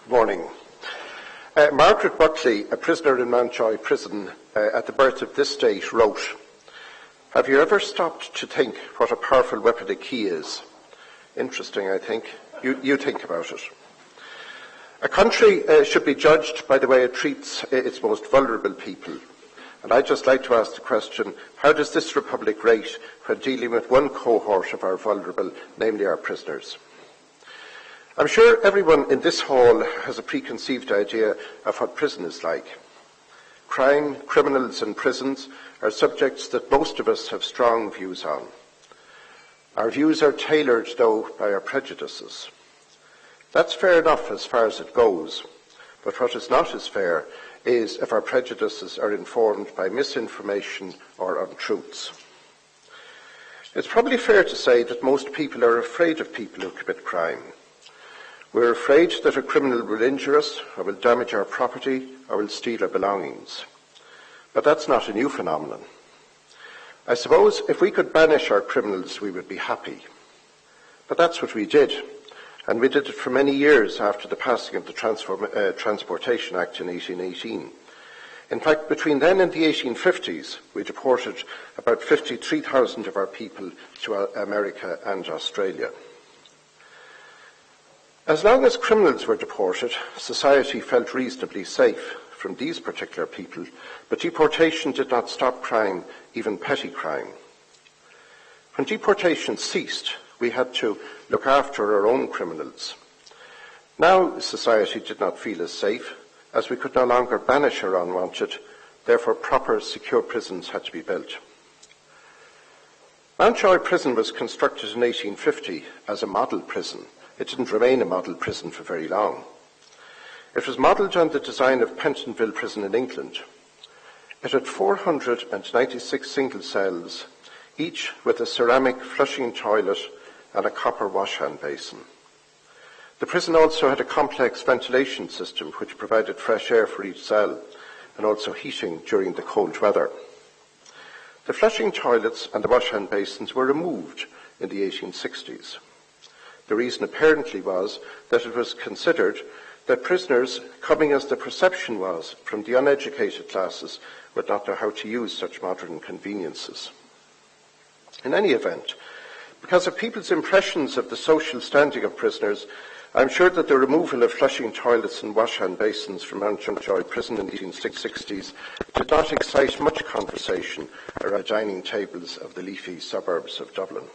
Good morning. Margaret Buckley, a prisoner in Mountjoy prison at the birth of this state, wrote, "Have you ever stopped to think what a powerful weapon a key is?" Interesting, I think. You think about it. A country should be judged by the way it treats its most vulnerable people. And I'd just like to ask the question, how does this republic rate when dealing with one cohort of our vulnerable, namely our prisoners? I'm sure everyone in this hall has a preconceived idea of what prison is like. Crime, criminals and prisons are subjects that most of us have strong views on. Our views are tailored, though, by our prejudices. That's fair enough as far as it goes, but what is not as fair is if our prejudices are informed by misinformation or untruths. It's probably fair to say that most people are afraid of people who commit crime. We're afraid that a criminal will injure us, or will damage our property, or will steal our belongings. But that's not a new phenomenon. I suppose if we could banish our criminals, we would be happy. But that's what we did, and we did it for many years after the passing of the Transportation Act in 1818. In fact, between then and the 1850s, we deported about 53,000 of our people to America and Australia. As long as criminals were deported, society felt reasonably safe from these particular people, but deportation did not stop crime, even petty crime. When deportation ceased, we had to look after our own criminals. Now society did not feel as safe, as we could no longer banish our unwanted, therefore proper, secure prisons had to be built. Mountjoy Prison was constructed in 1850 as a model prison. It didn't remain a model prison for very long. It was modelled on the design of Pentonville Prison in England. It had 496 single cells, each with a ceramic flushing toilet and a copper wash-hand basin. The prison also had a complex ventilation system which provided fresh air for each cell and also heating during the cold weather. The flushing toilets and the wash-hand basins were removed in the 1860s. The reason apparently was that it was considered that prisoners, coming as the perception was from the uneducated classes, would not know how to use such modern conveniences. In any event, because of people's impressions of the social standing of prisoners, I'm sure that the removal of flushing toilets and wash-hand basins from Mountjoy Prison in the 1860s did not excite much conversation around dining tables of the leafy suburbs of Dublin.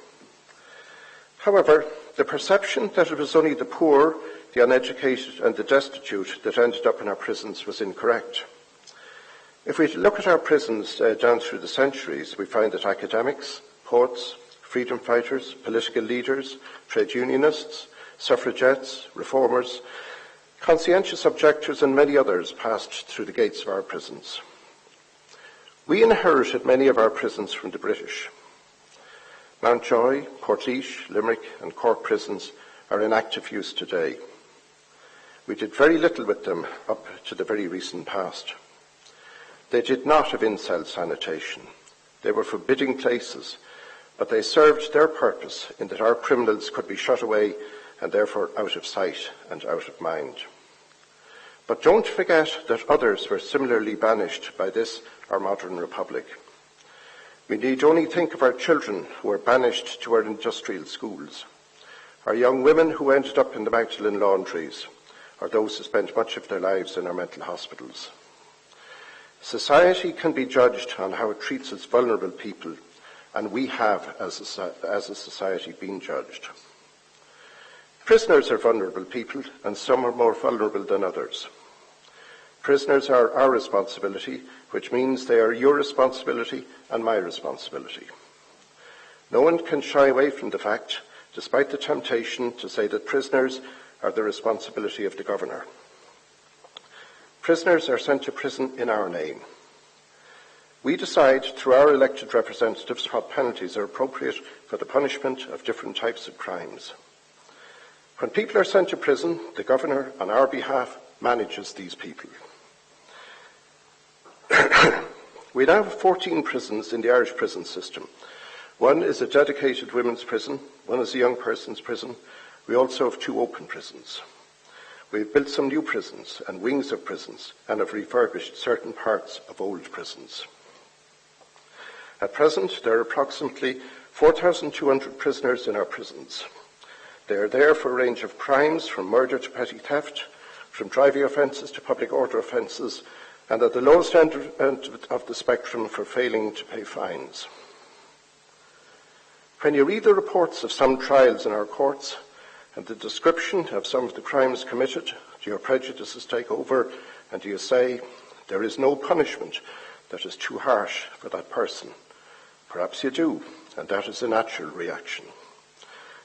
However, the perception that it was only the poor, the uneducated and the destitute that ended up in our prisons was incorrect. If we look at our prisons down through the centuries, we find that academics, poets, freedom fighters, political leaders, trade unionists, suffragettes, reformers, conscientious objectors and many others passed through the gates of our prisons. We inherited many of our prisons from the British. Mountjoy, Portlaoise, Limerick and Cork prisons are in active use today. We did very little with them up to the very recent past. They did not have in-cell sanitation. They were forbidding places, but they served their purpose in that our criminals could be shut away and therefore out of sight and out of mind. But don't forget that others were similarly banished by this, our modern republic. We need only think of our children who were banished to our industrial schools, our young women who ended up in the Magdalen laundries, or those who spent much of their lives in our mental hospitals. Society can be judged on how it treats its vulnerable people, and we have, as a society, been judged. Prisoners are vulnerable people, and some are more vulnerable than others. Prisoners are our responsibility, which means they are your responsibility and my responsibility. No one can shy away from the fact, despite the temptation to say that prisoners are the responsibility of the governor. Prisoners are sent to prison in our name. We decide through our elected representatives what penalties are appropriate for the punishment of different types of crimes. When people are sent to prison, the governor, on our behalf, manages these people. We now have 14 prisons in the Irish prison system. One is a dedicated women's prison, one is a young person's prison. We also have 2 open prisons. We've built some new prisons and wings of prisons and have refurbished certain parts of old prisons. At present, there are approximately 4,200 prisoners in our prisons. They are there for a range of crimes, from murder to petty theft, from driving offences to public order offences, and at the lowest end of the spectrum for failing to pay fines. When you read the reports of some trials in our courts and the description of some of the crimes committed, do your prejudices take over, and do you say, there is no punishment that is too harsh for that person? Perhaps you do, and that is a natural reaction.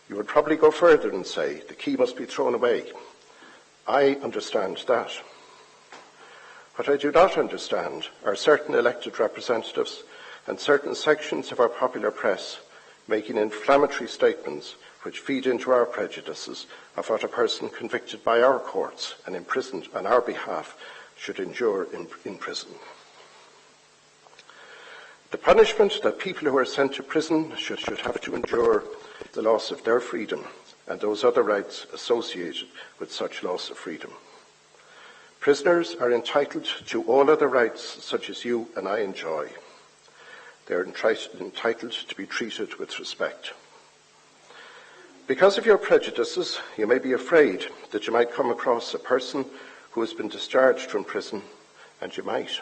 You would probably go further and say, the key must be thrown away. I understand that. What I do not understand are certain elected representatives and certain sections of our popular press making inflammatory statements which feed into our prejudices of what a person convicted by our courts and imprisoned on our behalf should endure in prison. The punishment that people who are sent to prison should have to endure the loss of their freedom and those other rights associated with such loss of freedom. Prisoners are entitled to all other rights such as you and I enjoy. They are entitled to be treated with respect. Because of your prejudices, you may be afraid that you might come across a person who has been discharged from prison, and you might.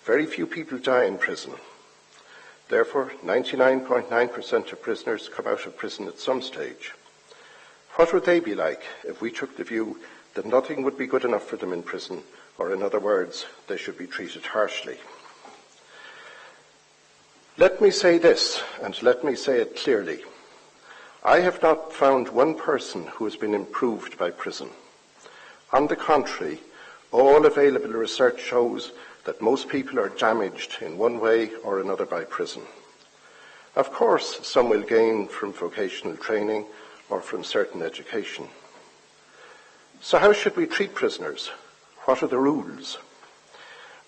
Very few people die in prison. Therefore, 99.9% of prisoners come out of prison at some stage. What would they be like if we took the view that nothing would be good enough for them in prison, or in other words, they should be treated harshly? Let me say this, and let me say it clearly. I have not found one person who has been improved by prison. On the contrary, all available research shows that most people are damaged in one way or another by prison. Of course, some will gain from vocational training or from certain education. So how should we treat prisoners? What are the rules?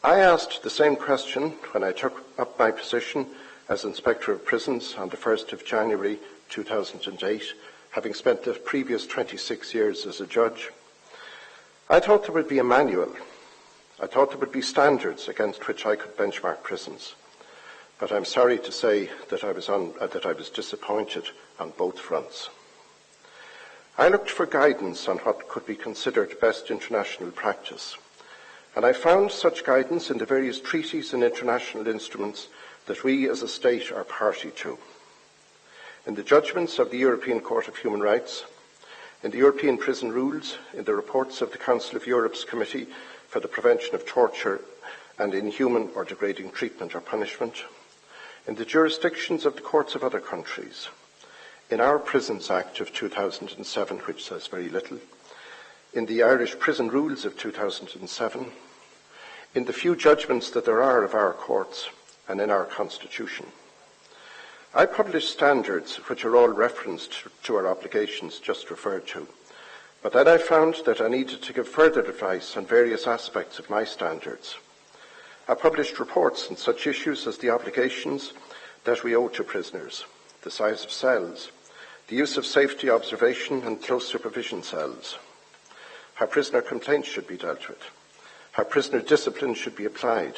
I asked the same question when I took up my position as Inspector of Prisons on the 1st of January 2008, having spent the previous 26 years as a judge. I thought there would be a manual. I thought there would be standards against which I could benchmark prisons. But I'm sorry to say that I was disappointed on both fronts. I looked for guidance on what could be considered best international practice, and I found such guidance in the various treaties and international instruments that we as a state are party to. In the judgments of the European Court of Human Rights, in the European Prison Rules, in the reports of the Council of Europe's Committee for the Prevention of Torture and Inhuman or Degrading Treatment or Punishment, in the jurisdictions of the courts of other countries, in our Prisons Act of 2007, which says very little, in the Irish Prison Rules of 2007, in the few judgments that there are of our courts, and in our Constitution. I published standards which are all referenced to our obligations just referred to, but then I found that I needed to give further advice on various aspects of my standards. I published reports on such issues as the obligations that we owe to prisoners, the size of cells, the use of safety observation and close supervision cells, how prisoner complaints should be dealt with, how prisoner discipline should be applied,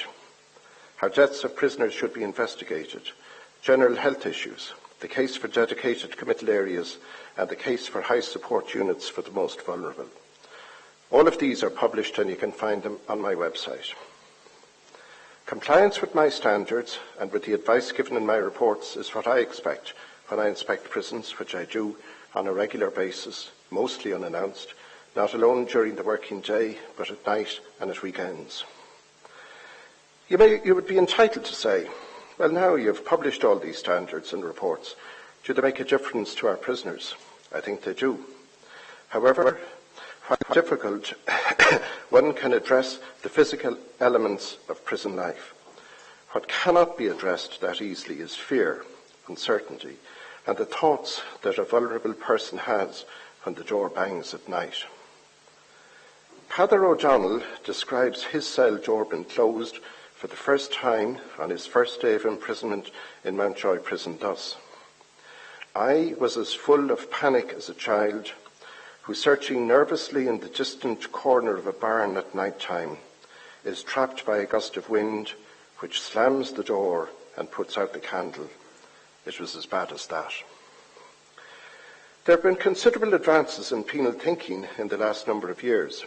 how deaths of prisoners should be investigated, general health issues, the case for dedicated committal areas, and the case for high support units for the most vulnerable. All of these are published and you can find them on my website. Compliance with my standards and with the advice given in my reports is what I expect when I inspect prisons, which I do on a regular basis, mostly unannounced, not alone during the working day, but at night and at weekends. You would be entitled to say, well, now you've published all these standards and reports. Do they make a difference to our prisoners? I think they do. However, while difficult, one can address the physical elements of prison life. What cannot be addressed that easily is fear, uncertainty, and the thoughts that a vulnerable person has when the door bangs at night. Father O'Donnell describes his cell door being closed for the first time on his first day of imprisonment in Mountjoy Prison thus: I was as full of panic as a child who, searching nervously in the distant corner of a barn at night time, is trapped by a gust of wind which slams the door and puts out the candle. It was as bad as that. There have been considerable advances in penal thinking in the last number of years.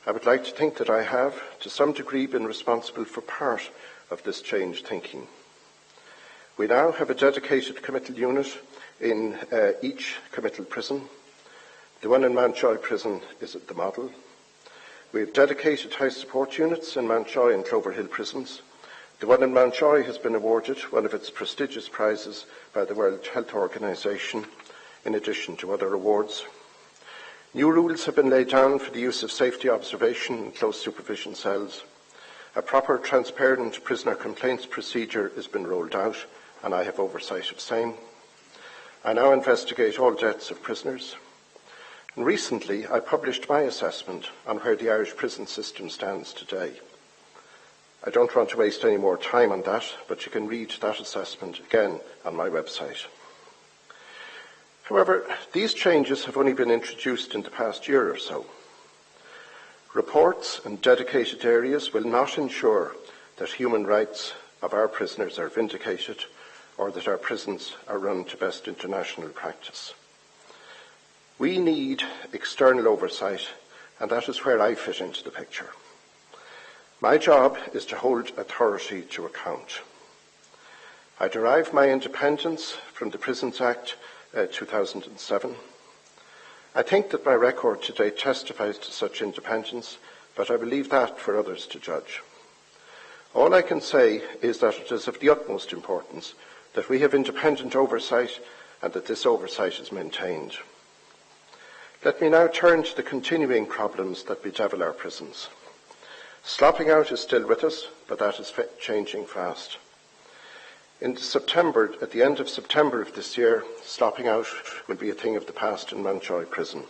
I would like to think that I have, to some degree, been responsible for part of this changed thinking. We now have a dedicated committal unit in each committal prison. The one in Mountjoy Prison is the model. We have dedicated house support units in Mountjoy and Clover Hill prisons. The one in Mountjoy has been awarded one of its prestigious prizes by the World Health Organization, in addition to other awards. New rules have been laid down for the use of safety observation in close supervision cells. A proper, transparent prisoner complaints procedure has been rolled out, and I have oversight of same. I now investigate all deaths of prisoners. And recently, I published my assessment on where the Irish prison system stands today. I don't want to waste any more time on that, but you can read that assessment again on my website. However, these changes have only been introduced in the past year or so. Reports and dedicated areas will not ensure that human rights of our prisoners are vindicated or that our prisons are run to best international practice. We need external oversight, and that is where I fit into the picture. My job is to hold authority to account. I derive my independence from the Prisons Act 2007. I think that my record today testifies to such independence, but I will leave that for others to judge. All I can say is that it is of the utmost importance that we have independent oversight and that this oversight is maintained. Let me now turn to the continuing problems that bedevil our prisons. Slopping out is still with us, but that is changing fast. At the end of September of this year, slopping out will be a thing of the past in Mountjoy Prison.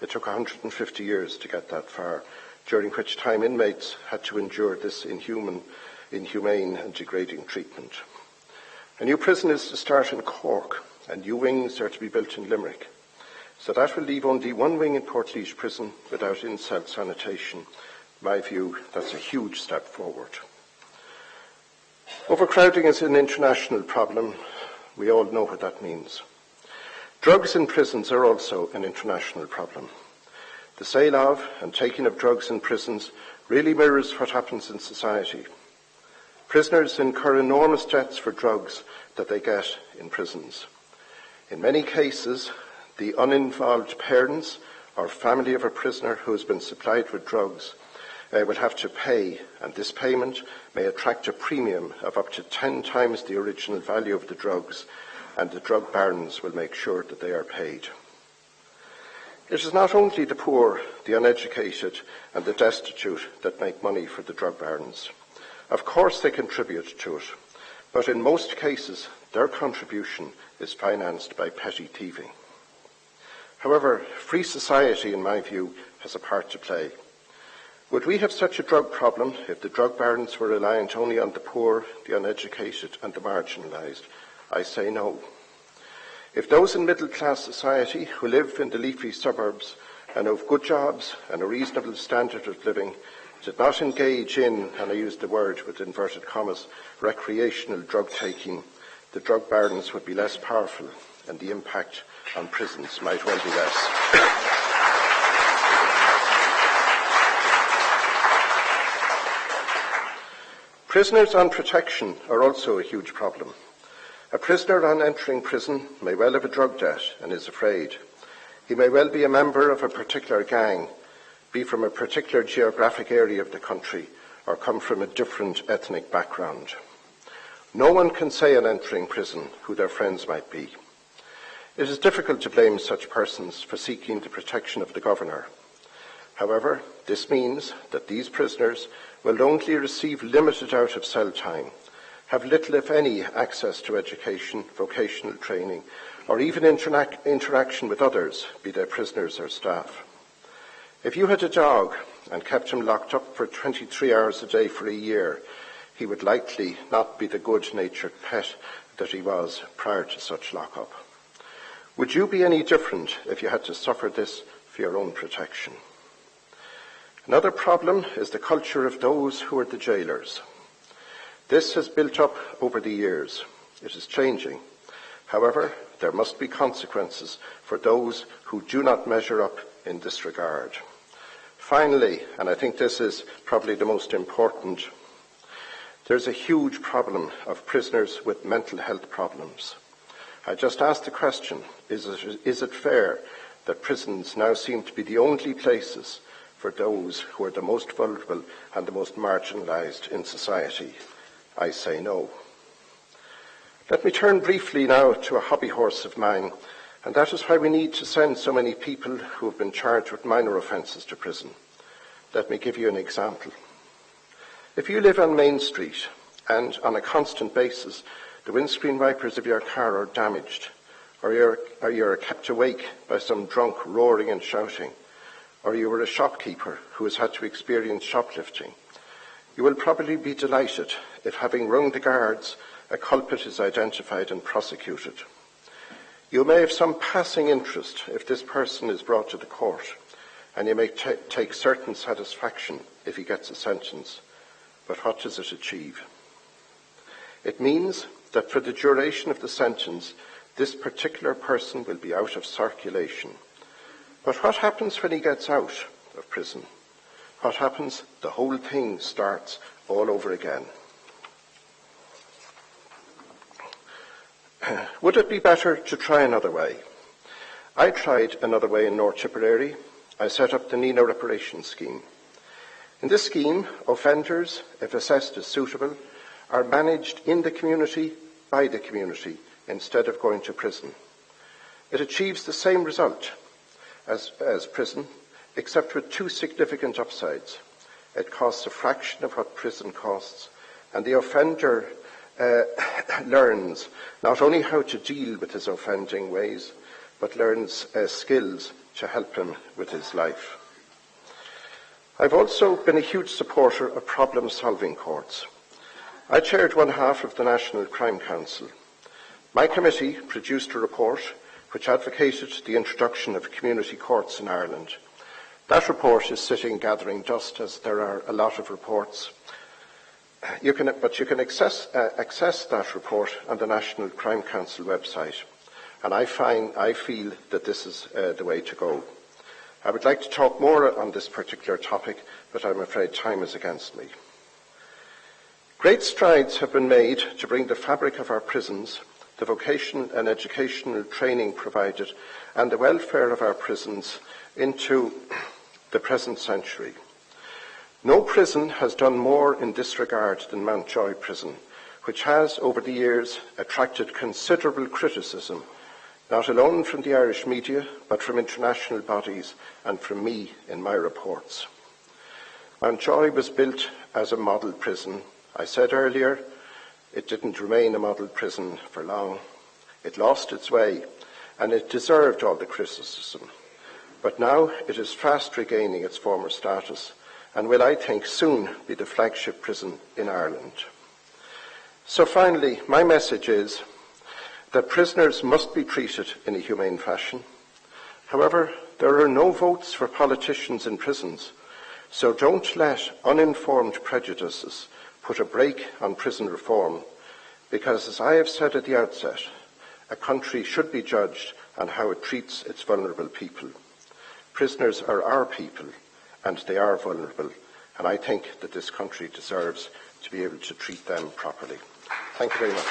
It took 150 years to get that far, during which time inmates had to endure this inhumane and degrading treatment. A new prison is to start in Cork, and new wings are to be built in Limerick. So that will leave only one wing in Portlaoise Prison without in-cell sanitation. In my view, that's a huge step forward. Overcrowding is an international problem. We all know what that means. Drugs in prisons are also an international problem. The sale of and taking of drugs in prisons really mirrors what happens in society. Prisoners incur enormous debts for drugs that they get in prisons. In many cases, the uninvolved parents or family of a prisoner who has been supplied with drugs will have to pay, and this payment may attract a premium of up to 10 times the original value of the drugs, and the drug barons will make sure that they are paid. It is not only the poor, the uneducated, and the destitute that make money for the drug barons. Of course they contribute to it, but in most cases their contribution is financed by petty thieving. However, free society, in my view, has a part to play. Would we have such a drug problem if the drug barons were reliant only on the poor, the uneducated, and the marginalised? I say no. If those in middle-class society who live in the leafy suburbs and have good jobs and a reasonable standard of living did not engage in, and I use the word with inverted commas, recreational drug taking, the drug barons would be less powerful and the impact on prisons might well be less. Prisoners on protection are also a huge problem. A prisoner on entering prison may well have a drug debt and is afraid. He may well be a member of a particular gang, be from a particular geographic area of the country, or come from a different ethnic background. No one can say on entering prison who their friends might be. It is difficult to blame such persons for seeking the protection of the governor. However, this means that these prisoners will only receive limited out-of-cell time, have little, if any, access to education, vocational training, or even interaction with others, be they prisoners or staff. If you had a dog and kept him locked up for 23 hours a day for a year, he would likely not be the good-natured pet that he was prior to such lockup. Would you be any different if you had to suffer this for your own protection. Another problem is the culture of those who are the jailers. This has built up over the years. It is changing. However, there must be consequences for those who do not measure up in this regard. Finally, and I think this is probably the most important, there's a huge problem of prisoners with mental health problems. I just asked the question, is it fair that prisons now seem to be the only places for those who are the most vulnerable and the most marginalised in society? I say no. Let me turn briefly now to a hobby horse of mine, and that is why we need to send so many people who have been charged with minor offences to prison. Let me give you an example. If you live on Main Street and on a constant basis the windscreen wipers of your car are damaged, or you're kept awake by some drunk roaring and shouting, or you were a shopkeeper who has had to experience shoplifting, you will probably be delighted if, having rung the guards, a culprit is identified and prosecuted. You may have some passing interest if this person is brought to the court, and you may take certain satisfaction if he gets a sentence. But what does it achieve? It means that for the duration of the sentence, this particular person will be out of circulation. But what happens when he gets out of prison? What happens? The whole thing starts all over again. Would it be better to try another way? I tried another way in North Tipperary. I set up the Nina Reparation Scheme. In this scheme, offenders, if assessed as suitable, are managed in the community by the community instead of going to prison. It achieves the same result as prison, except with two significant upsides. It costs a fraction of what prison costs, and the offender learns not only how to deal with his offending ways, but learns skills to help him with his life. I've also been a huge supporter of problem-solving courts. I chaired one half of the National Crime Council. My committee produced a report which advocated the introduction of community courts in Ireland. That report is sitting gathering dust, as there are a lot of reports. But you can access that report on the National Crime Council website, and I feel that this is the way to go. I would like to talk more on this particular topic, but I'm afraid time is against me. Great strides have been made to bring the fabric of our prisons, the vocational and educational training provided, and the welfare of our prisons into the present century. No prison has done more in this regard than Mountjoy Prison, which has, over the years, attracted considerable criticism, not alone from the Irish media, but from international bodies and from me in my reports. Mountjoy was built as a model prison. I said earlier, it didn't remain a model prison for long. It lost its way, and it deserved all the criticism. But now it is fast regaining its former status, and will, I think, soon be the flagship prison in Ireland. So finally, my message is that prisoners must be treated in a humane fashion. However, there are no votes for politicians in prisons, so don't let uninformed prejudices put a brake on prison reform, because, as I have said at the outset, a country should be judged on how it treats its vulnerable people. Prisoners are our people, and they are vulnerable, and I think that this country deserves to be able to treat them properly. Thank you very much.